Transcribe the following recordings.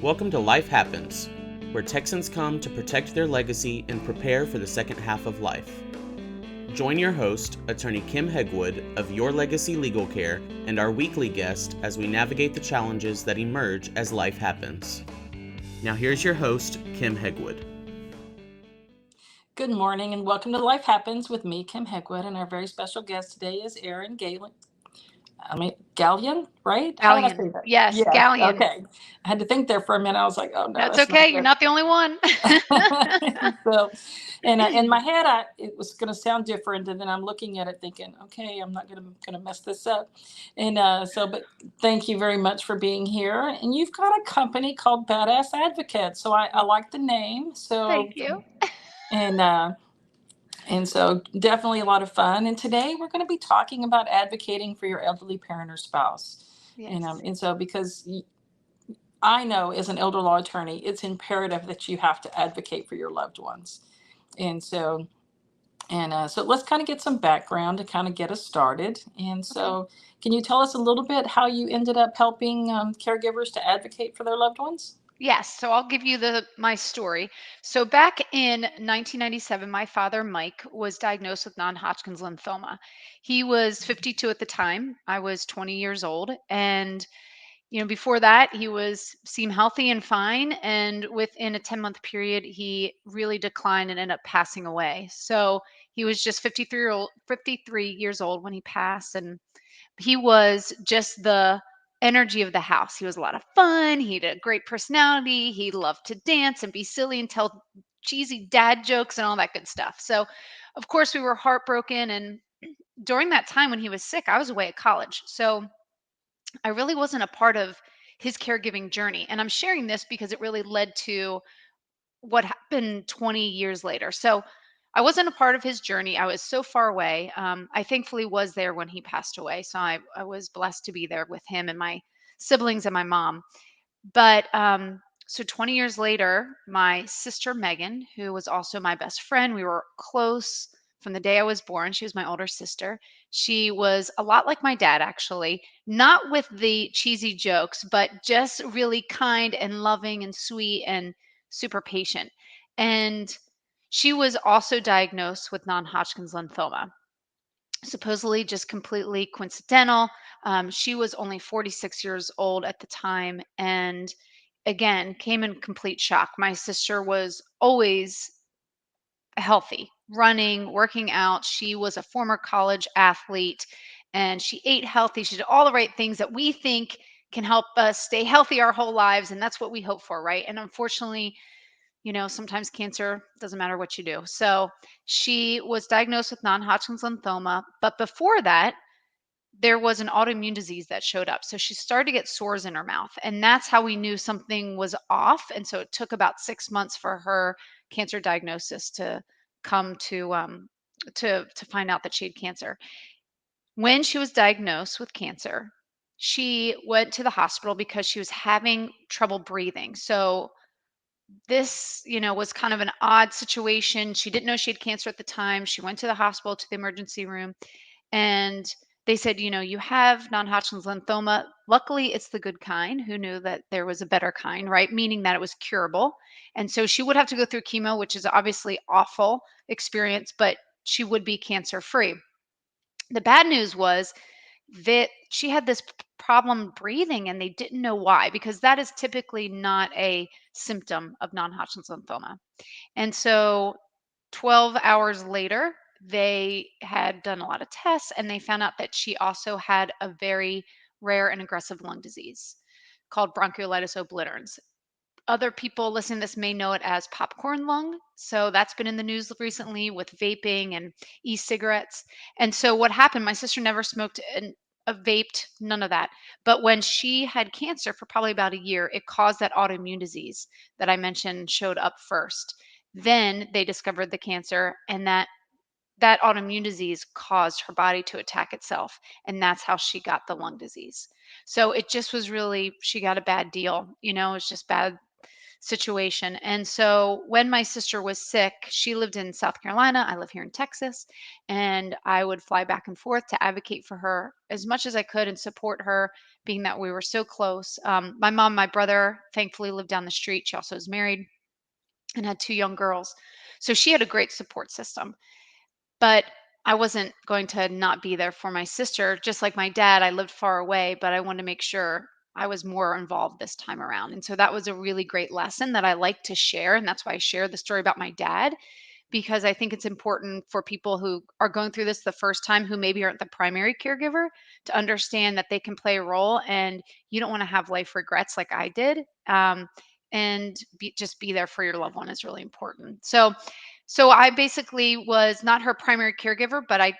Welcome to Life Happens, where Texans come to protect their legacy and prepare for the second half of life. Join your host, attorney Kim Hegwood of Your Legacy Legal Care, and our weekly guest as we navigate the challenges that emerge as life happens. Now here's your host, Kim Hegwood. Good morning and welcome to Life Happens with me, Kim Hegwood, and our very special guest today is Erin Galyean. Galyean, right? How did I say Galleon. that? Yes, Yes. Galleon. Okay. I had to think there for a minute. I was like, oh no, That's that's not okay. You're good. not the only one. So, and in my head, it was going to sound different, and then I'm looking at it thinking, okay, I'm not going to mess this up. And but thank you very much for being here. And you've got a company called Badass Advocates, so I like the name. Thank you. And uh, And so definitely a lot of fun. And today we're going to be talking about advocating for your elderly parent or spouse. Yes. And so because I know as an elder law attorney, it's imperative that you have to advocate for your loved ones. And so, so let's kind of get some background to kind of get us started. And Okay. so can you tell us a little bit how you ended up helping caregivers to advocate for their loved ones? Yes. So I'll give you my story. So back in 1997, my father, Mike, was diagnosed with non-Hodgkin's lymphoma. He was 52 at the time. I was 20 years old, and before that, he seemed healthy and fine. And within a 10-month period, he really declined and ended up passing away. So he was just 53 years old when he passed. And he was just the energy of the house. He was a lot of fun. He had a great personality. He loved to dance and be silly and tell cheesy dad jokes and all that good stuff. So, of course, we were heartbroken. And during that time when he was sick, I was away at college. So, I really wasn't a part of his caregiving journey. And I'm sharing this because it really led to what happened 20 years later. So I wasn't a part of his journey. I was so far away. I thankfully was there when he passed away. So I was blessed to be there with him and my siblings and my mom. But so 20 years later, my sister Megan, who was also my best friend, we were close from the day I was born. She was my older sister. She was a lot like my dad, actually, not with the cheesy jokes, but just really kind and loving and sweet and super patient. And she was also diagnosed with non Hodgkin's lymphoma, supposedly just completely coincidental. She was only 46 years old at the time, and again came in complete shock. My sister was always healthy, running, working out. She was a former college athlete, and she ate healthy. She did all the right things that we think can help us stay healthy our whole lives, and that's what we hope for, right? And unfortunately, sometimes cancer doesn't matter what you do. So she was diagnosed with non-Hodgkin's lymphoma, but before that, there was an autoimmune disease that showed up. So she started to get sores in her mouth, and that's how we knew something was off. And so it took about 6 months for her cancer diagnosis to come to find out that she had cancer. When she was diagnosed with cancer, she went to the hospital because she was having trouble breathing. So this, was kind of an odd situation. She didn't know she had cancer at the time. She went to the hospital, to the emergency room, and they said, you have non-Hodgkin's lymphoma. Luckily, it's the good kind. Who knew that there was a better kind, right? Meaning that it was curable. And so she would have to go through chemo, which is obviously awful experience, but she would be cancer free. The bad news was that she had this problem breathing and they didn't know why, because that is typically not a symptom of non-Hodgkin's lymphoma. And so 12 hours later, they had done a lot of tests and they found out that she also had a very rare and aggressive lung disease called bronchiolitis obliterans. Other people listening to this may know it as popcorn lung. So that's been in the news recently with vaping and e-cigarettes. And so what happened, my sister never smoked and vaped, none of that. But when she had cancer for probably about a year, it caused that autoimmune disease that I mentioned showed up first. Then they discovered the cancer, and that autoimmune disease caused her body to attack itself, and that's how she got the lung disease. So it just was really, she got a bad deal. It's just bad situation. And so when my sister was sick, she lived in South Carolina. I live here in Texas. And I would fly back and forth to advocate for her as much as I could and support her, being that we were so close. My mom, my brother, thankfully lived down the street. She also is married and had two young girls. So she had a great support system. But I wasn't going to not be there for my sister. Just like my dad, I lived far away, but I wanted to make sure I was more involved this time around. And so that was a really great lesson that I like to share. And that's why I share the story about my dad, because I think it's important for people who are going through this the first time, who maybe aren't the primary caregiver, to understand that they can play a role and you don't want to have life regrets like I did. And just be there for your loved one is really important. So I basically was not her primary caregiver, but I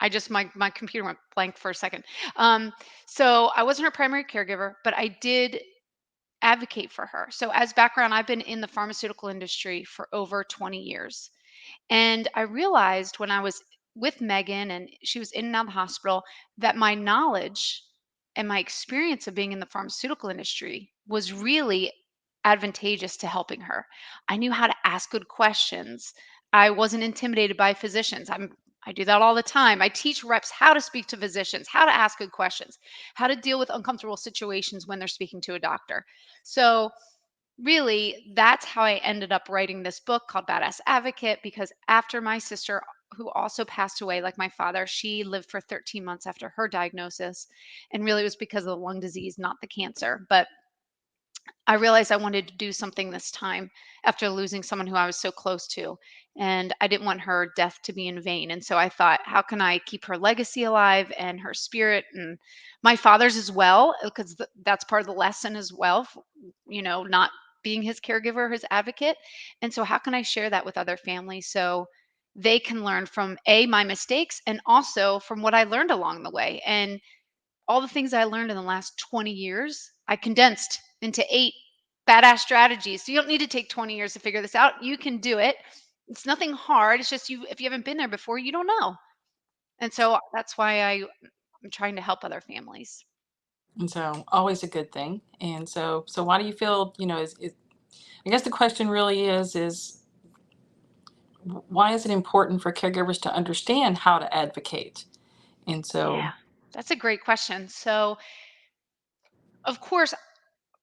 just my computer went blank for a second. Um, so I wasn't her primary caregiver, but I did advocate for her. So as background, I've been in the pharmaceutical industry for over 20 years. And I realized when I was with Megan and she was in and out of the hospital that my knowledge and my experience of being in the pharmaceutical industry was really advantageous to helping her. I knew how to ask good questions. I wasn't intimidated by physicians. I do that all the time. I teach reps how to speak to physicians, how to ask good questions, how to deal with uncomfortable situations when they're speaking to a doctor. So really, that's how I ended up writing this book called Badass Advocate, because after my sister, who also passed away like my father, she lived for 13 months after her diagnosis. And really, it was because of the lung disease, not the cancer. But I realized I wanted to do something this time after losing someone who I was so close to. And I didn't want her death to be in vain. And so I thought, how can I keep her legacy alive and her spirit and my father's as well? Because that's part of the lesson as well, not being his caregiver, his advocate. And so, how can I share that with other families so they can learn from my mistakes and also from what I learned along the way? And all the things I learned in the last 20 years, I condensed into 8 badass strategies. So you don't need to take 20 years to figure this out. You can do it. It's nothing hard. It's just if you haven't been there before, you don't know. And so that's why I'm trying to help other families. And so always a good thing. And so why do you feel, is I guess the question really is why is it important for caregivers to understand how to advocate? And so, Yeah, that's a great question. So, of course,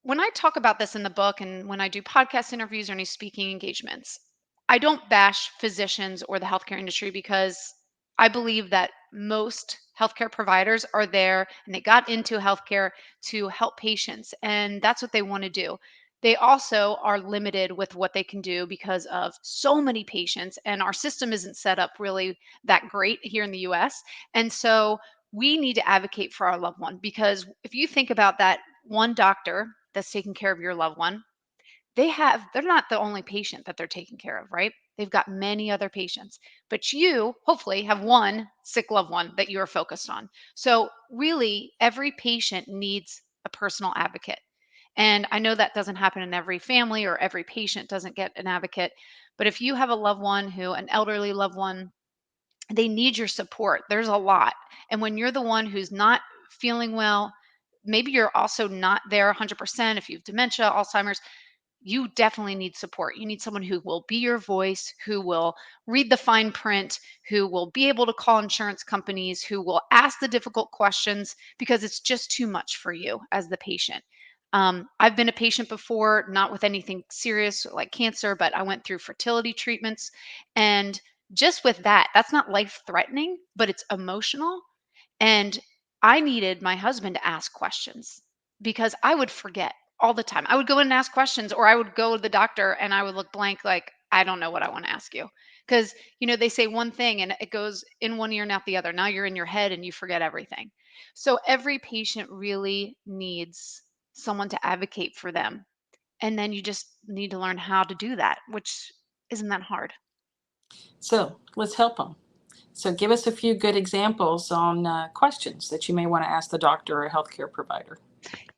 when I talk about this in the book and when I do podcast interviews or any speaking engagements, I don't bash physicians or the healthcare industry, because I believe that most healthcare providers are there and they got into healthcare to help patients, and that's what they want to do. They also are limited with what they can do because of so many patients, and our system isn't set up really that great here in the US. And so we need to advocate for our loved one, because if you think about that one doctor that's taking care of your loved one, they're not the only patient that they're taking care of, right? They've got many other patients, but you hopefully have one sick loved one that you are focused on. So really, every patient needs a personal advocate. And I know that doesn't happen in every family, or every patient doesn't get an advocate. But if you have a loved one an elderly loved one, they need your support. There's a lot. And when you're the one who's not feeling well, maybe you're also not there 100%. If you have dementia, Alzheimer's, you definitely need support. You need someone who will be your voice, who will read the fine print, who will be able to call insurance companies, who will ask the difficult questions, because it's just too much for you as the patient. I've been a patient before, not with anything serious like cancer, but I went through fertility treatments. And just with that, that's not life threatening, but it's emotional. And I needed my husband to ask questions, because I would forget all the time. I would go in and ask questions, or I would go to the doctor and I would look blank, like, I don't know what I want to ask you. Because, they say one thing and it goes in one ear and out the other. Now you're in your head and you forget everything. So every patient really needs someone to advocate for them. And then you just need to learn how to do that, which isn't that hard. so let's help them. So give us a few good examples on questions that you may want to ask the doctor or a healthcare provider.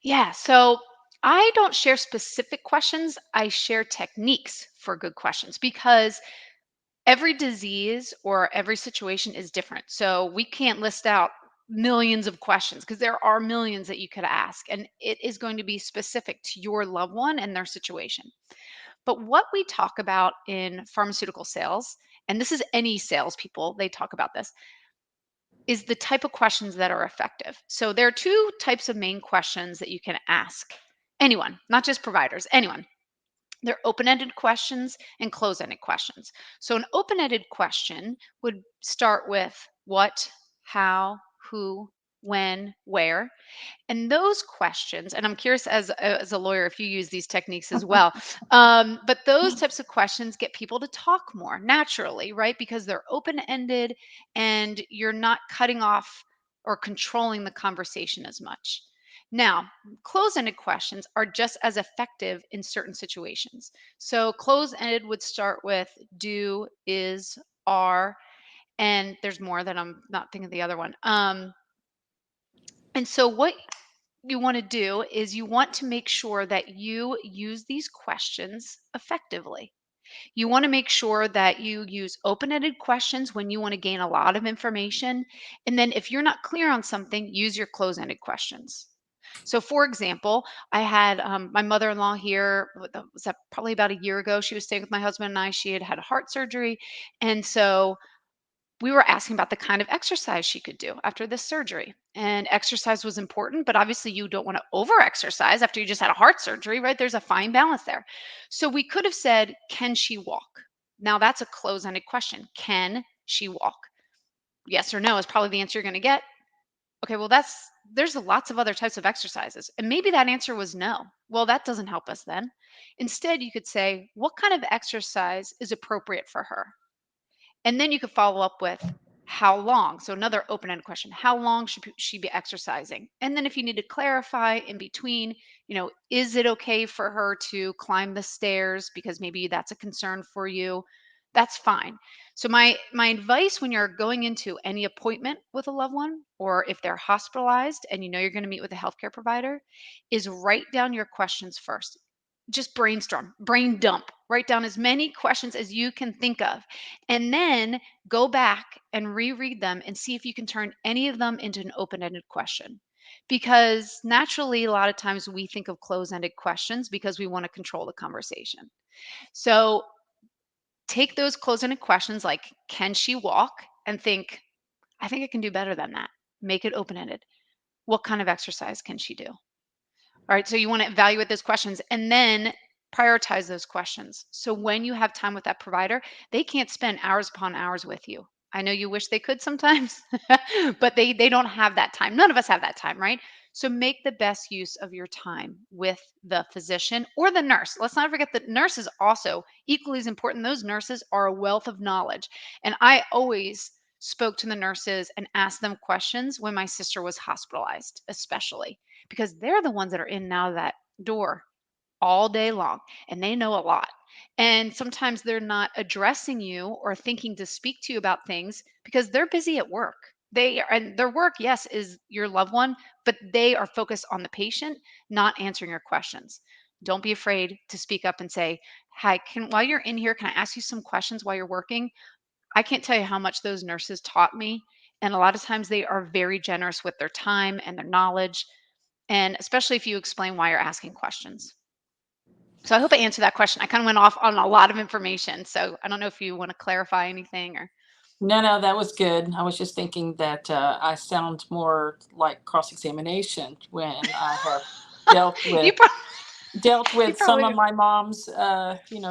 Yeah. So I don't share specific questions. I share techniques for good questions, because every disease or every situation is different. So we can't list out millions of questions, because there are millions that you could ask, and it is going to be specific to your loved one and their situation. But what we talk about in pharmaceutical sales, and this is any salespeople, they talk about this, is the type of questions that are effective. So there are two types of main questions that you can ask anyone, not just providers, anyone. They're open-ended questions and close-ended questions. So an open-ended question would start with what, how, who, when, where. And those questions, and I'm curious as a lawyer if you use these techniques as well, but those types of questions get people to talk more naturally, right? Because they're open-ended and you're not cutting off or controlling the conversation as much. Now, close-ended questions are just as effective in certain situations. So close-ended would start with do, is, are, and there's more that I'm not thinking of the other one. And so what you want to do is you want to make sure that you use these questions effectively. You want to make sure that you use open-ended questions when you want to gain a lot of information. And then if you're not clear on something, use your close-ended questions. So for example, I had my mother-in-law here, was that probably about a year ago. She was staying with my husband and I. She had had heart surgery. And so we were asking about the kind of exercise she could do after this surgery. And exercise was important, but obviously you don't want to over exercise after you just had a heart surgery, right? There's a fine balance there. So we could have said, can she walk? Now that's a close ended question. Can she walk? Yes or no is probably the answer you're going to get. Okay, well, there's lots of other types of exercises. And maybe that answer was no. Well, that doesn't help us then. Instead, you could say, what kind of exercise is appropriate for her? And then you could follow up with how long. So another open-ended question: how long should she be exercising? And then if you need to clarify in between, is it okay for her to climb the stairs because maybe that's a concern for you? That's fine. So my advice when you're going into any appointment with a loved one, or if they're hospitalized and you're going to meet with a healthcare provider, is write down your questions first. Just brainstorm, brain dump, write down as many questions as you can think of, and then go back and reread them and see if you can turn any of them into an open-ended question. Because naturally, a lot of times we think of close-ended questions because we want to control the conversation. So take those close-ended questions like, can she walk? And think, I think I can do better than that. Make it open-ended. What kind of exercise can she do? All right, so you want to evaluate those questions and then prioritize those questions. So when you have time with that provider, they can't spend hours upon hours with you. I know you wish they could sometimes, but they don't have that time. None of us have that time, right? So make the best use of your time with the physician or the nurse. Let's not forget that nurse is also equally as important. Those nurses are a wealth of knowledge. And I always spoke to the nurses and asked them questions when my sister was hospitalized, especially because they're the ones that are in and out of that door all day long and they know a lot. And sometimes they're not addressing you or thinking to speak to you about things because they're busy at work. And their work, yes, is your loved one, but they are focused on the patient, not answering your questions. Don't be afraid to speak up and say, "Hi, while you're in here, can I ask you some questions while you're working?" I can't tell you how much those nurses taught me. And a lot of times they are very generous with their time and their knowledge, and especially if you explain why you're asking questions. So I hope I answered that question. I kind of went off on a lot of information. So I don't know if you want to clarify anything or. No, that was good. I was just thinking that I sound more like cross-examination when I have dealt you, with pro- dealt you with some probably of do. my mom's,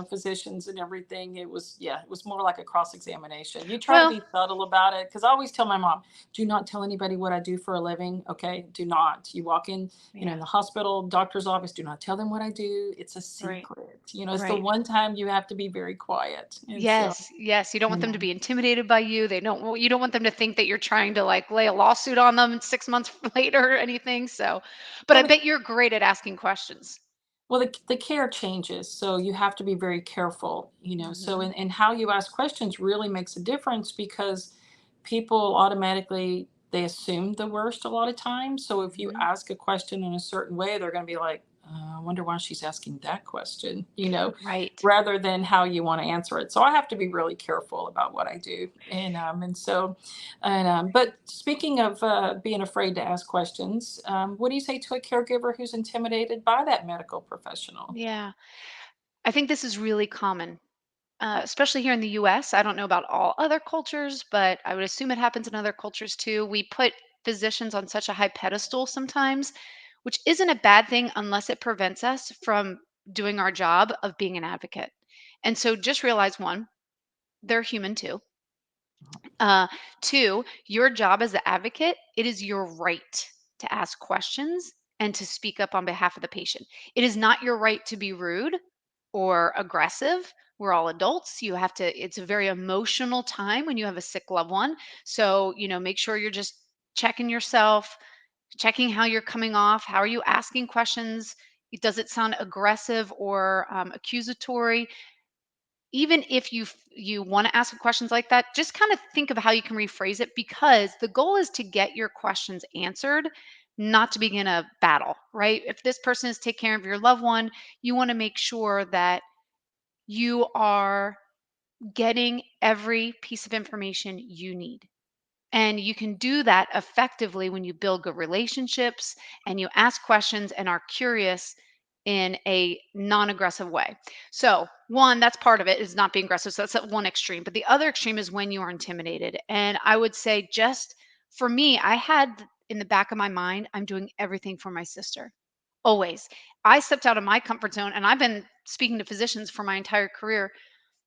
physicians and everything. It was more like a cross-examination. You try to Well, be subtle about it. Cause I always tell my mom, do not tell anybody what I do for a living. Okay. Do not, you walk in, yeah, in the hospital, doctor's office, do not tell them what I do. It's a right, secret. It's the right. one time you have to be very quiet. And so, Yes, yes. You don't want them to yeah. be intimidated by you. You don't want them to think that you're trying to like lay a lawsuit on them 6 months later or anything. So, but I Well, bet you're great at asking questions. Well, the care changes, so you have to be very careful, So, Hmm. and how you ask questions really makes a difference because people automatically they assume the worst a lot of times. So if you Hmm. ask a question in a certain way, they're going to be like, I wonder why she's asking that question, Right. rather than how you want to answer it. So I have to be really careful about what I do. But speaking of being afraid to ask questions, what do you say to a caregiver who's intimidated by that medical professional? Yeah. I think this is really common, especially here in the US. I don't know about all other cultures, but I would assume it happens in other cultures too. We put physicians on such a high pedestal sometimes, which isn't a bad thing unless it prevents us from doing our job of being an advocate. And so just realize one, they're human too. Uh, Two, your job as the advocate, it is your right to ask questions and to speak up on behalf of the patient. It is not your right to be rude or aggressive. We're all adults. You have to, it's a very emotional time when you have a sick loved one. So, make sure you're just checking yourself, checking how you're coming off. How are you asking questions? Does it sound aggressive or accusatory? Even if you want to ask questions like that, just kind of think of how you can rephrase it, because the goal is to get your questions answered, not to begin a battle, right? If this person is taking care of your loved one, you want to make sure that you are getting every piece of information you need. And you can do that effectively when you build good relationships and you ask questions and are curious in a non aggressive way. So, one, that's part of it, is not being aggressive. So, that's at one extreme. But the other extreme is when you are intimidated. And I would say, just for me, I had in the back of my mind, I'm doing everything for my sister. Always. I stepped out of my comfort zone, and I've been speaking to physicians for my entire career,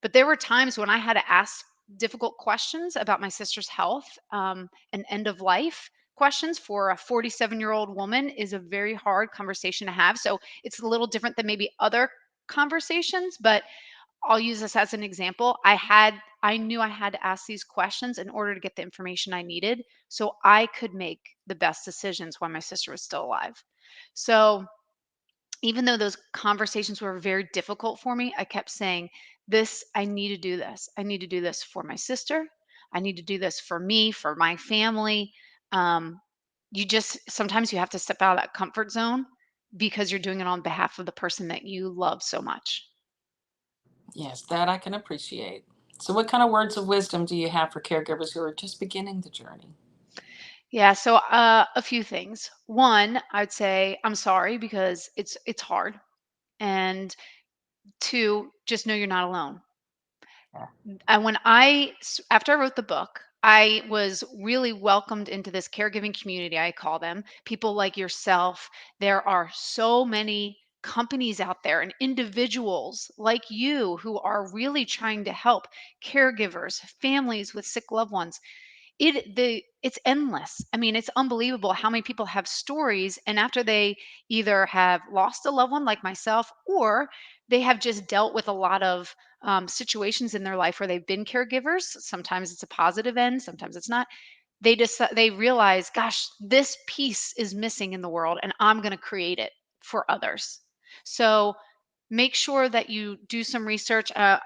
but there were times when I had to ask difficult questions about my sister's health, and end of life questions for a 47-year-old woman is a very hard conversation to have. So it's a little different than maybe other conversations, but I'll use this as an example. I knew I had to ask these questions in order to get the information I needed so I could make the best decisions while my sister was still alive. So even though those conversations were very difficult for me, I kept saying, this, I need to do this. I need to do this for my sister. I need to do this for me, for my family. Um, you just, sometimes you have to step out of that comfort zone because you're doing it on behalf of the person that you love so much. Yes, that I can appreciate. So, what kind of words of wisdom do you have for caregivers who are just beginning the journey? Yeah, so a few things. One, I'd say I'm sorry because it's hard. And two, just know you're not alone. Yeah. And after I wrote the book, I was really welcomed into this caregiving community, I call them. People like yourself. There are so many companies out there and individuals like you who are really trying to help caregivers, families with sick loved ones. It's endless. I mean, it's unbelievable how many people have stories, and after they either have lost a loved one like myself, or they have just dealt with a lot of situations in their life where they've been caregivers. Sometimes it's a positive end, sometimes it's not. They realize, gosh, this piece is missing in the world and I'm going to create it for others. So make sure that you do some research. I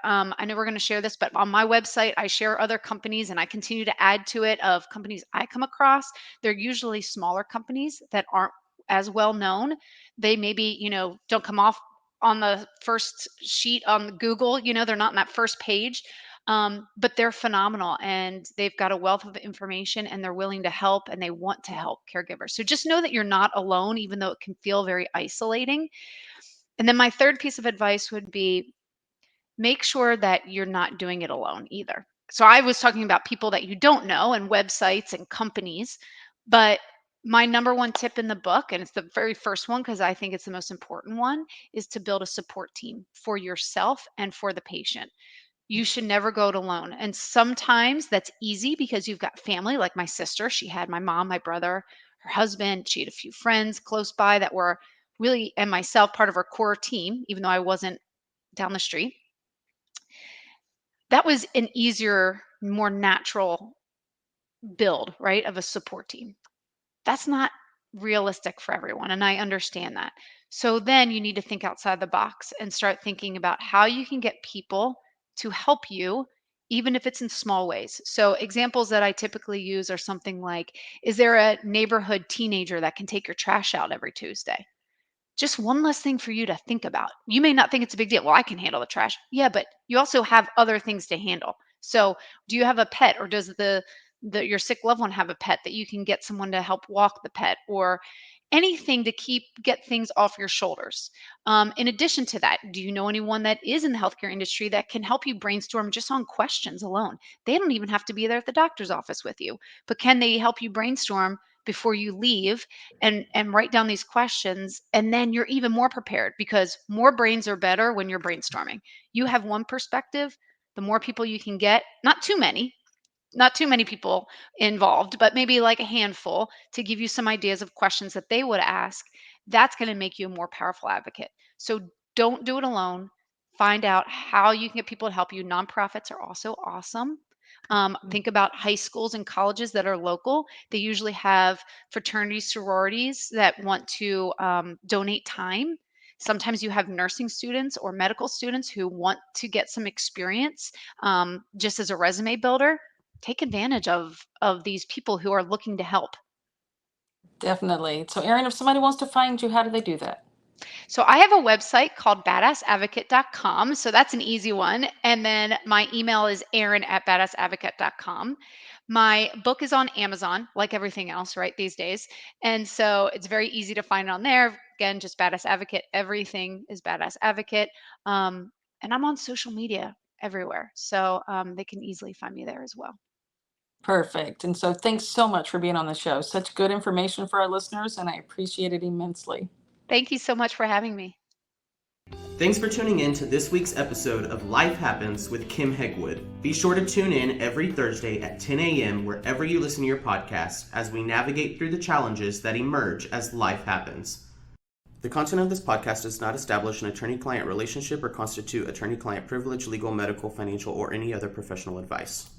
know we're going to share this, but on my website, I share other companies and I continue to add to it of companies I come across. They're usually smaller companies that aren't as well known. They maybe, don't come off on the first sheet on Google, they're not in that first page. But they're phenomenal and they've got a wealth of information and they're willing to help and they want to help caregivers. So just know that you're not alone, even though it can feel very isolating. And then my third piece of advice would be, make sure that you're not doing it alone either. So I was talking about people that you don't know and websites and companies, but my number one tip in the book, and it's the very first one because I think it's the most important one, is to build a support team for yourself and for the patient. You should never go it alone. And sometimes that's easy because you've got family, like my sister. She had my mom, my brother, her husband. She had a few friends close by that were really, and myself, part of her core team, even though I wasn't down the street. That was an easier, more natural build, right, of a support team. That's not realistic for everyone. And I understand that. So then you need to think outside the box and start thinking about how you can get people to help you, even if it's in small ways. So examples that I typically use are something like, is there a neighborhood teenager that can take your trash out every Tuesday? just one less thing for you to think about. You may not think it's a big deal. Well, I can handle the trash. Yeah, but you also have other things to handle. So do you have a pet, or does your sick loved one have a pet that you can get someone to help walk the pet, or anything to get things off your shoulders? In addition to that, do you know anyone that is in the healthcare industry that can help you brainstorm just on questions alone? They don't even have to be there at the doctor's office with you, but can they help you brainstorm before you leave and write down these questions? And then you're even more prepared, because more brains are better when you're brainstorming. You have one perspective, the more people you can get, not too many people involved, but maybe like a handful, to give you some ideas of questions that they would ask. That's going to make you a more powerful advocate. So don't do it alone. Find out how you can get people to help you. Nonprofits are also awesome. Think about high schools and colleges that are local. They usually have fraternities, sororities that want to donate time. Sometimes you have nursing students or medical students who want to get some experience, just as a resume builder. Take advantage of these people who are looking to help. Definitely. So, Erin, if somebody wants to find you, how do they do that? So I have a website called badassadvocate.com. So that's an easy one. And then my email is erin@badassadvocate.com. My book is on Amazon, like everything else, right, these days. And so it's very easy to find on there. Again, just Badass Advocate. Everything is Badass Advocate. And I'm on social media everywhere. So they can easily find me there as well. Perfect. And so, thanks so much for being on the show. Such good information for our listeners, and I appreciate it immensely. Thank you so much for having me. Thanks for tuning in to this week's episode of Life Happens with Kim Hegwood. Be sure to tune in every Thursday at 10 a.m. wherever you listen to your podcast as we navigate through the challenges that emerge as life happens. The content of this podcast does not establish an attorney-client relationship or constitute attorney-client privilege, legal, medical, financial, or any other professional advice.